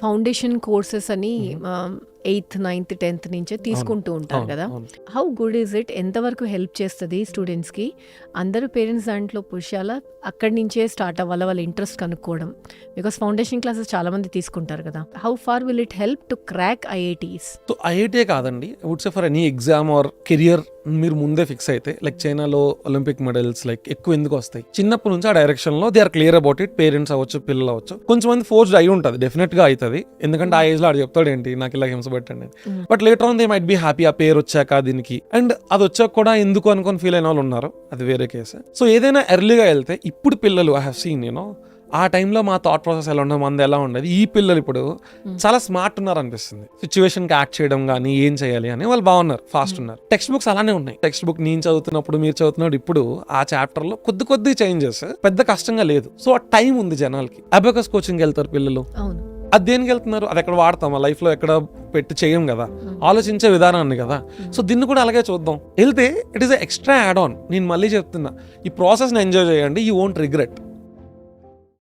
Foundation courses అని 8th, 9th, 10th నుంచే తీసుకుంటూ ఉంటారు కదా. How good is it? ఎంతవరకు హెల్ప్ చేస్తుంది స్టూడెంట్స్కి? అందరూ పేరెంట్స్ దాంట్లో పుషాలా అక్కడి నుంచే స్టార్ట్ అవ్వాలి వాళ్ళ ఇంట్రెస్ట్ కనుక్కోవడం? బికాస్ ఫౌండేషన్ క్లాసెస్ చాలా మంది తీసుకుంటారు కదా. How far will it help to crack IITs? So IIT కాదండి, I would say for any exam or career మీరు ముందే ఫిక్స్ అయితే, లైక్ చైనాలో ఒలింపిక్ మెడల్స్ లైక్ ఎక్కువ ఎందుకు వస్తాయి? చిన్నప్పటి నుంచి ఆ డైరెక్షన్ లో they are clear about it. Parents అవ్వచ్చు, పిల్లలు అవ్వచ్చు. కొంచెం మంది ఫోర్స్డ్ అయి ఉంటుంది, డెఫినెట్ గా అవుతుంది. ఎందుకంటే ఆ ఏజ్ లో ఆడు చెప్తాడు ఏంటి నాకు ఇలా హింస పెట్టండి. But later on they might be happy ఆ పేరు వచ్చాక దీనికి. అండ్ అది వచ్చాక కూడా ఎందుకు అనుకొని ఫీల్ అయిన వాళ్ళు ఉన్నారు, అది వేరే కేసు. సో ఏదైనా ఎర్లీగా వెళ్తే, ఇప్పుడు పిల్లలు ఐ హావ్ సీన్ ఆ టైంలో మా థాట్ ప్రాసెస్ ఎలా ఉండదు, మంది ఎలా ఉండదు. ఈ పిల్లలు ఇప్పుడు చాలా స్మార్ట్ ఉన్నారు అనిపిస్తుంది. సిచ్యువేషన్ కి యాక్ట్ చేయడం కానీ ఏం చేయాలి అని వాళ్ళు బాగున్నారు, ఫాస్ట్ ఉన్నారు. టెక్స్ట్ బుక్స్ అలానే ఉన్నాయి. టెక్స్ట్ బుక్ నేను చదువుతున్నప్పుడు మీరు చదువుతున్నప్పుడు ఇప్పుడు ఆ చాప్టర్ లో కొద్ది చేంజెస్, పెద్ద కష్టంగా లేదు. సో ఆ టైం ఉంది జనాలకి. అబాకస్ కోచింగ్ వెళ్తారు పిల్లలు, అది దేనికి వెళ్తున్నారు? అది ఎక్కడ వాడతాం? లైఫ్ లో ఎక్కడ పెట్టి చేయం కదా, ఆలోచించే విధానాన్ని కదా. సో దీన్ని కూడా అలాగే చూద్దాం. వెళ్తే it is extra add on. నేను మళ్ళీ చెప్తున్నా, ఈ ప్రాసెస్ ని ఎంజాయ్ చేయండి, యూ వోంట్ రిగ్రెట్.